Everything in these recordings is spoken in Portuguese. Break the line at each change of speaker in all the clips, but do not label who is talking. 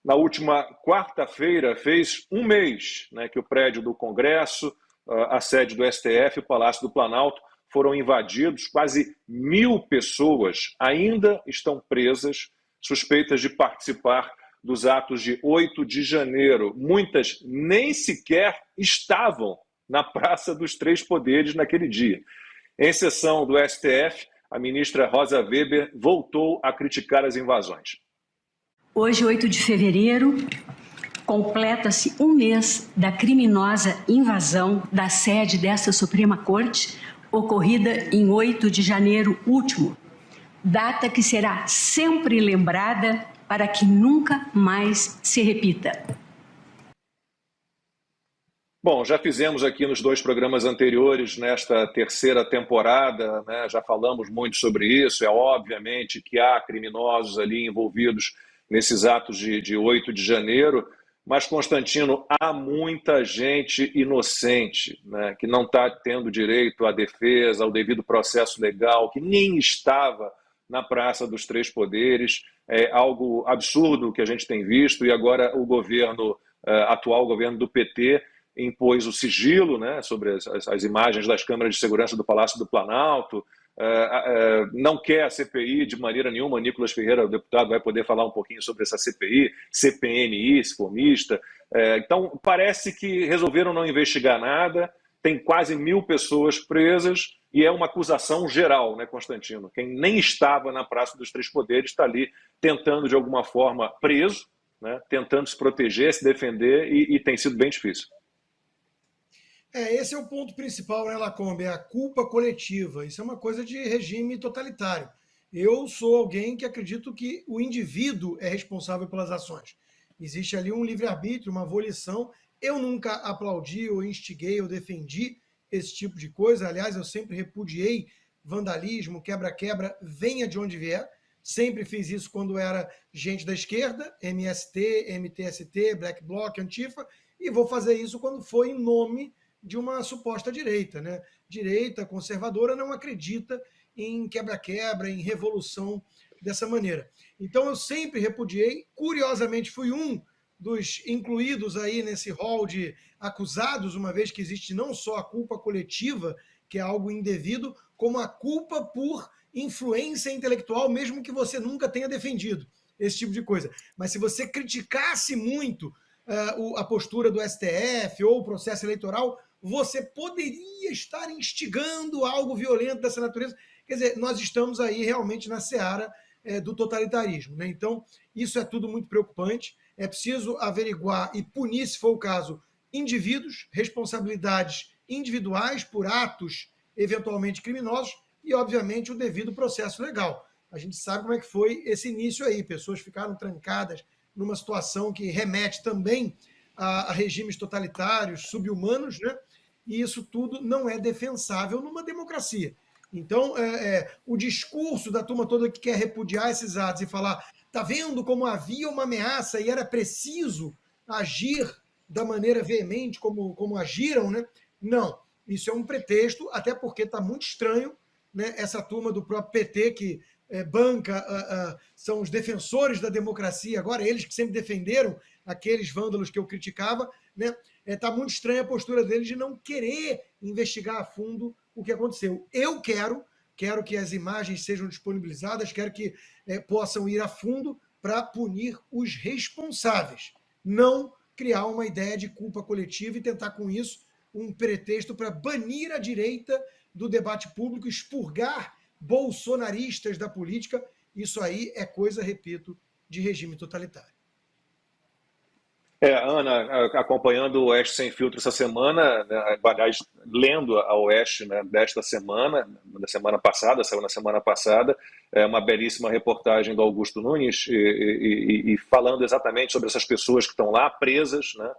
Na última quarta-feira, fez um mês, né, que o prédio do Congresso, a sede do STF, o Palácio do Planalto, foram invadidos. Quase 1.000 pessoas ainda estão presas, suspeitas de participar dos atos de 8 de janeiro. Muitas nem sequer estavam na Praça dos Três Poderes naquele dia. Em sessão do STF, a ministra Rosa Weber voltou a criticar as invasões.
Hoje, 8 de fevereiro, completa-se um mês da criminosa invasão da sede desta Suprema Corte, ocorrida em 8 de janeiro último, data que será sempre lembrada para que nunca mais se repita.
Bom, já fizemos aqui nos 2 programas anteriores, nesta terceira temporada, né, já falamos muito sobre isso. É obviamente que há criminosos ali envolvidos nesses atos de 8 de janeiro, mas, Constantino, há muita gente inocente, né, que não está tendo direito à defesa, ao devido processo legal, que nem estava na Praça dos Três Poderes. É algo absurdo que a gente tem visto, e agora o governo atual, o governo do PT, impôs o sigilo, né, sobre as imagens das câmeras de segurança do Palácio do Planalto. Não quer a CPI de maneira nenhuma. Nicolas Ferreira, o deputado, vai poder falar um pouquinho sobre essa CPI, CPMI, se for mista. Então, parece que resolveram não investigar nada. Tem quase 1.000 pessoas presas e é uma acusação geral, né, Constantino? Quem nem estava na Praça dos Três Poderes está ali tentando, de alguma forma, preso, né, tentando se proteger, se defender, e tem sido bem difícil.
Esse é o ponto principal, né, Lacombe? É a culpa coletiva. Isso é uma coisa de regime totalitário. Eu sou alguém que acredito que o indivíduo é responsável pelas ações. Existe ali um livre-arbítrio, uma volição. Eu nunca aplaudi, ou instiguei, ou defendi esse tipo de coisa. Aliás, eu sempre repudiei vandalismo, quebra-quebra, venha de onde vier. Sempre fiz isso quando era gente da esquerda, MST, MTST, Black Bloc, Antifa, e vou fazer isso quando for em nome de uma suposta direita, né? Direita conservadora não acredita em quebra-quebra, em revolução dessa maneira. Então eu sempre repudiei, curiosamente fui um dos incluídos aí nesse rol de acusados, uma vez que existe não só a culpa coletiva, que é algo indevido, como a culpa por influência intelectual, mesmo que você nunca tenha defendido esse tipo de coisa. Mas se você criticasse muito a postura do STF ou o processo eleitoral, você poderia estar instigando algo violento dessa natureza. Quer dizer, nós estamos aí realmente na seara do totalitarismo, né? Então, isso é tudo muito preocupante. É preciso averiguar e punir, se for o caso, indivíduos, responsabilidades individuais por atos eventualmente criminosos e, obviamente, o devido processo legal. A gente sabe como é que foi esse início aí. Pessoas ficaram trancadas numa situação que remete também a regimes totalitários, subhumanos, né? E isso tudo não é defensável numa democracia. Então, o discurso da turma toda que quer repudiar esses atos e falar, tá vendo como havia uma ameaça e era preciso agir da maneira veemente como agiram, né? Não, isso é um pretexto, até porque está muito estranho, né? Essa turma do próprio PT que banca, são os defensores da democracia, agora eles que sempre defenderam aqueles vândalos que eu criticava, né? Está muito estranha a postura deles de não querer investigar a fundo o que aconteceu. Eu quero que as imagens sejam disponibilizadas, quero que possam ir a fundo para punir os responsáveis, não criar uma ideia de culpa coletiva e tentar com isso um pretexto para banir a direita do debate público, expurgar bolsonaristas da política. Isso aí é coisa, repito, de regime totalitário.
Ana, acompanhando o Oeste Sem Filtro essa semana, né, aliás, lendo a Oeste, né, desta semana, da semana passada, saiu na semana passada, uma belíssima reportagem do Augusto Nunes, e falando exatamente sobre essas pessoas que estão lá presas, né,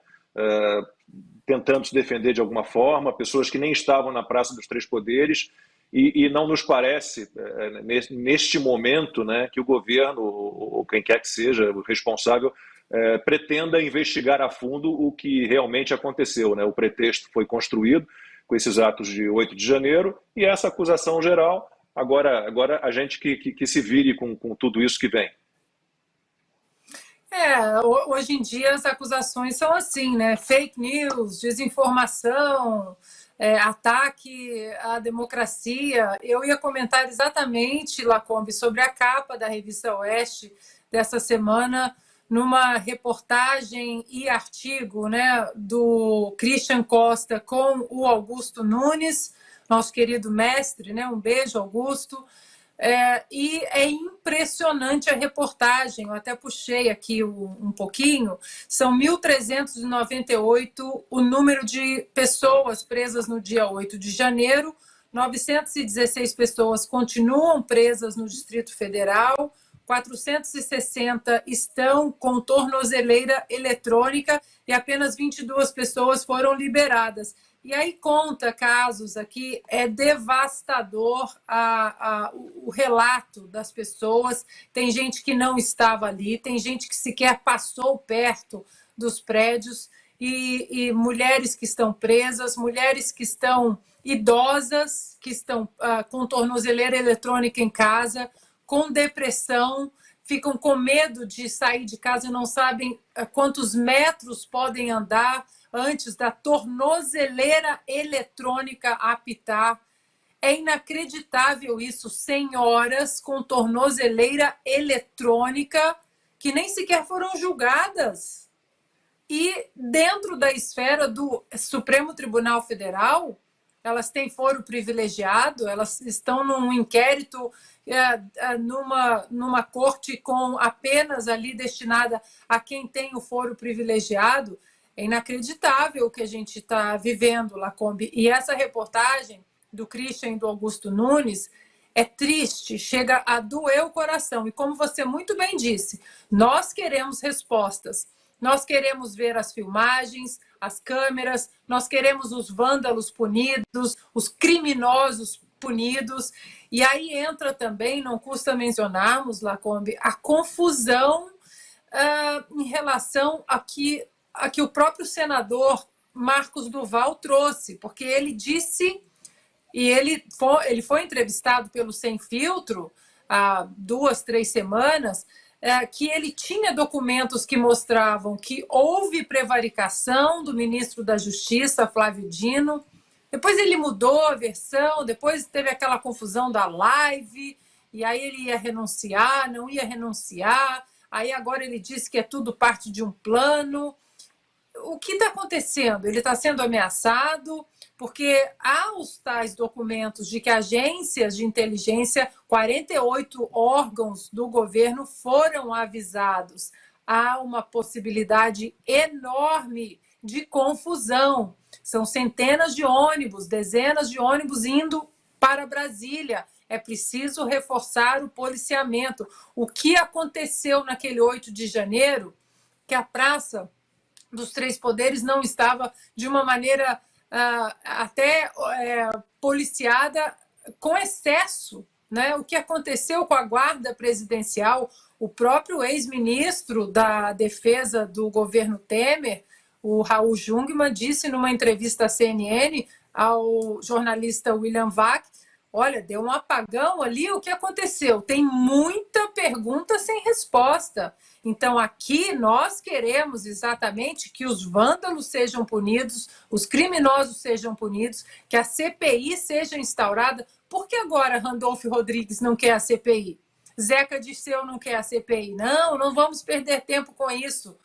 tentando se defender de alguma forma, pessoas que nem estavam na Praça dos Três Poderes, e não nos parece, neste momento, né, que o governo, ou quem quer que seja o responsável, pretenda investigar a fundo o que realmente aconteceu, né? O pretexto foi construído com esses atos de 8 de janeiro e essa acusação geral, agora a gente que se vire com tudo isso que vem.
Hoje em dia as acusações são assim, né? Fake news, desinformação, ataque à democracia. Eu ia comentar exatamente, Lacombe, sobre a capa da revista Oeste dessa semana, numa reportagem e artigo, né, do Christian Costa com o Augusto Nunes, nosso querido mestre, né? Um beijo, Augusto. E é impressionante a reportagem, eu até puxei aqui um pouquinho, são 1.398 o número de pessoas presas no dia 8 de janeiro, 916 pessoas continuam presas no Distrito Federal, 460 estão com tornozeleira eletrônica e apenas 22 pessoas foram liberadas. E aí conta casos aqui, é devastador o relato das pessoas. Tem gente que não estava ali, tem gente que sequer passou perto dos prédios, e mulheres que estão presas, mulheres que estão idosas, que estão com tornozeleira eletrônica em casa, com depressão, ficam com medo de sair de casa e não sabem quantos metros podem andar antes da tornozeleira eletrônica apitar. É inacreditável isso, senhoras com tornozeleira eletrônica que nem sequer foram julgadas. E dentro da esfera do Supremo Tribunal Federal, elas têm foro privilegiado, elas estão num inquérito, numa corte com apenas ali destinada a quem tem o foro privilegiado. É inacreditável o que a gente está vivendo, Lacombe. E essa reportagem do Christian e do Augusto Nunes é triste, chega a doer o coração. E como você muito bem disse, nós queremos respostas. Nós queremos ver as filmagens, as câmeras, nós queremos os vândalos punidos, os criminosos punidos. E aí entra também, não custa mencionarmos, Lacombe, a confusão em relação a que o próprio senador Marcos Duval trouxe, porque ele disse, e ele foi entrevistado pelo Sem Filtro há 2, 3 semanas, que ele tinha documentos que mostravam que houve prevaricação do ministro da Justiça, Flávio Dino. Depois ele mudou a versão, depois teve aquela confusão da live, e aí ele ia renunciar, não ia renunciar, aí agora ele disse que é tudo parte de um plano. O que está acontecendo? Ele está sendo ameaçado, porque há os tais documentos de que agências de inteligência, 48 órgãos do governo foram avisados. Há uma possibilidade enorme de confusão. São centenas de ônibus, dezenas de ônibus indo para Brasília. É preciso reforçar o policiamento. O que aconteceu naquele 8 de janeiro, que a Praça dos Três Poderes não estava de uma maneira policiada com excesso, né? O que aconteceu com a guarda presidencial, o próprio ex-ministro da Defesa do governo Temer, o Raul Jungmann, disse numa entrevista à CNN ao jornalista William Vac, olha, deu um apagão ali, o que aconteceu? Tem muita pergunta sem resposta. Então, aqui nós queremos exatamente que os vândalos sejam punidos, os criminosos sejam punidos, que a CPI seja instaurada. Por que agora Randolfo Rodrigues não quer a CPI? Zeca Dirceu não quer a CPI? Não vamos perder tempo com isso.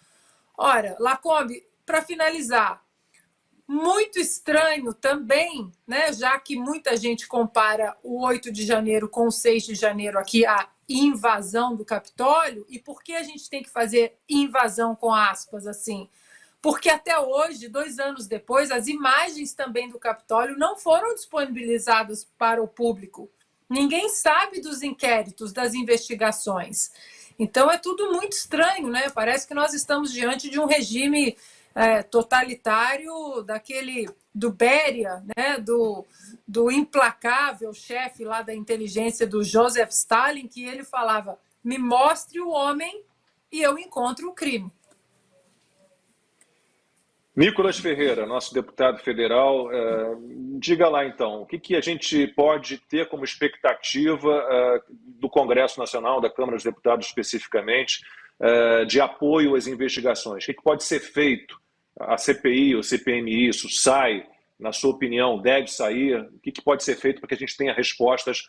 Ora, Lacombe, para finalizar, muito estranho também, né, já que muita gente compara o 8 de janeiro com o 6 de janeiro aqui, a invasão do Capitólio. E por que a gente tem que fazer invasão com aspas assim? Porque até hoje, 2 anos depois, as imagens também do Capitólio não foram disponibilizadas para o público. Ninguém sabe dos inquéritos, das investigações. Então é tudo muito estranho, né? Parece que nós estamos diante de um regime totalitário do Beria, né? do implacável chefe lá da inteligência do Joseph Stalin, que ele falava, me mostre o homem e eu encontro o crime.
Nicolas Ferreira, nosso deputado federal, diga lá então, o que a gente pode ter como expectativa do Congresso Nacional, da Câmara dos Deputados especificamente, de apoio às investigações? O que pode ser feito? A CPI, o CPMI, isso sai, na sua opinião, deve sair? O que pode ser feito para que a gente tenha respostas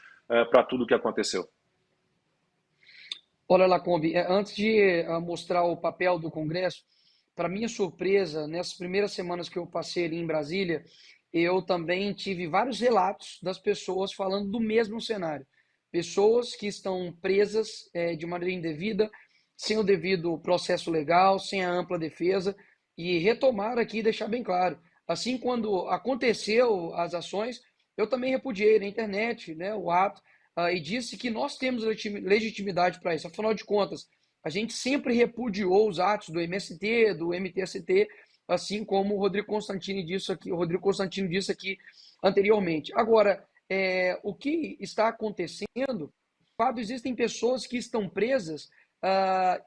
para tudo o que aconteceu?
Olha, Lacombe, antes de mostrar o papel do Congresso, para minha surpresa, nessas primeiras semanas que eu passei ali em Brasília, eu também tive vários relatos das pessoas falando do mesmo cenário. Pessoas que estão presas de maneira indevida, sem o devido processo legal, sem a ampla defesa, e retomar aqui e deixar bem claro, assim, quando aconteceu as ações, eu também repudiei na internet, né, o ato, e disse que nós temos legitimidade para isso. Afinal de contas, a gente sempre repudiou os atos do MST, do MTST, assim como o Rodrigo Constantino disse aqui anteriormente. Agora, o que está acontecendo, existem pessoas que estão presas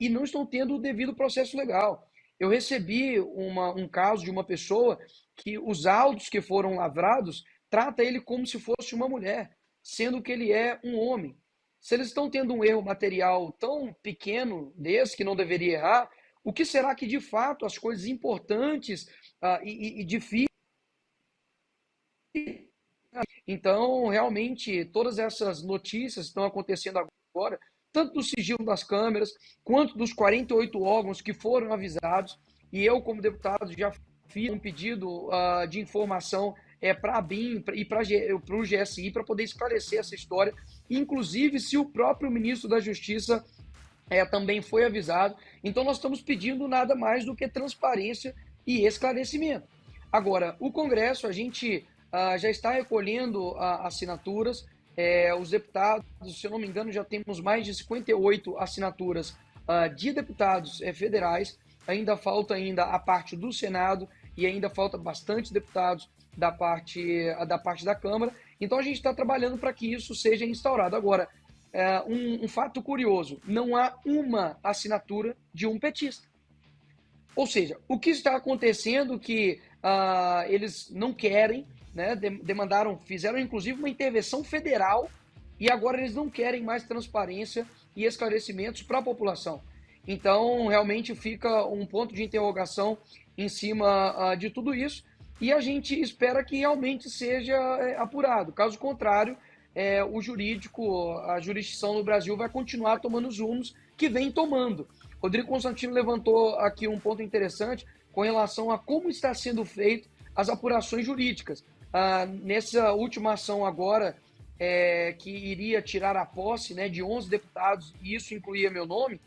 e não estão tendo o devido processo legal. Eu recebi um caso de uma pessoa que os autos que foram lavrados trata ele como se fosse uma mulher, sendo que ele é um homem. Se eles estão tendo um erro material tão pequeno desse, que não deveria errar, o que será que, de fato, as coisas importantes e difíceis... Então, realmente, todas essas notícias estão acontecendo agora, tanto do sigilo das câmeras, quanto dos 48 órgãos que foram avisados, e eu, como deputado, já fiz um pedido de informação para a BIM e para o GSI para poder esclarecer essa história, inclusive se o próprio ministro da Justiça também foi avisado. Então nós estamos pedindo nada mais do que transparência e esclarecimento. Agora, o Congresso, a gente já está recolhendo assinaturas, os deputados, se eu não me engano, já temos mais de 58 assinaturas de deputados federais, ainda falta a parte do Senado e ainda falta bastante deputados da parte da Câmara. Então a gente está trabalhando para que isso seja instaurado. Agora, um fato curioso, não há uma assinatura de um petista. Ou seja, o que está acontecendo que eles não querem, né, fizeram inclusive uma intervenção federal e agora eles não querem mais transparência e esclarecimentos para a população. Então, realmente fica um ponto de interrogação em cima de tudo isso e a gente espera que realmente seja apurado. Caso contrário, o jurídico, a jurisdição no Brasil vai continuar tomando os rumos que vem tomando. Rodrigo Constantino levantou aqui um ponto interessante com relação a como está sendo feito as apurações jurídicas. Nessa última ação agora, que iria tirar a posse, né, de 11 deputados, e isso incluía meu nome,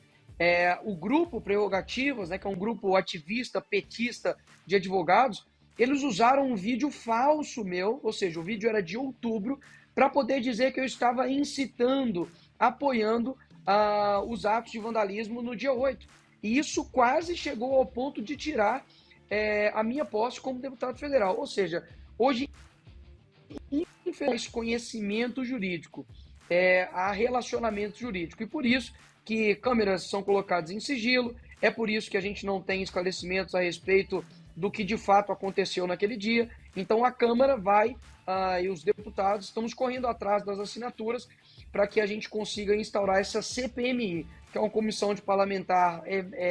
o grupo Prerrogativas, né, que é um grupo ativista, petista de advogados, eles usaram um vídeo falso meu, ou seja, o vídeo era de outubro, para poder dizer que eu estava incitando, apoiando os atos de vandalismo no dia 8. E isso quase chegou ao ponto de tirar a minha posse como deputado federal. Ou seja, hoje, infelizmente, conhecimento jurídico, há relacionamento jurídico. E por isso que câmeras são colocadas em sigilo, é por isso que a gente não tem esclarecimentos a respeito do que de fato aconteceu naquele dia. Então a Câmara vai, e os deputados, estamos correndo atrás das assinaturas para que a gente consiga instaurar essa CPMI, que é uma comissão de parlamentar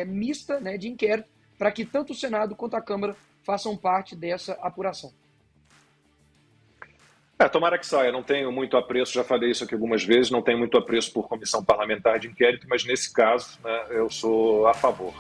mista, né, de inquérito, para que tanto o Senado quanto a Câmara façam parte dessa apuração.
Tomara que saia. Não tenho muito apreço, já falei isso aqui algumas vezes, não tenho muito apreço por comissão parlamentar de inquérito, mas nesse caso, né, eu sou a favor.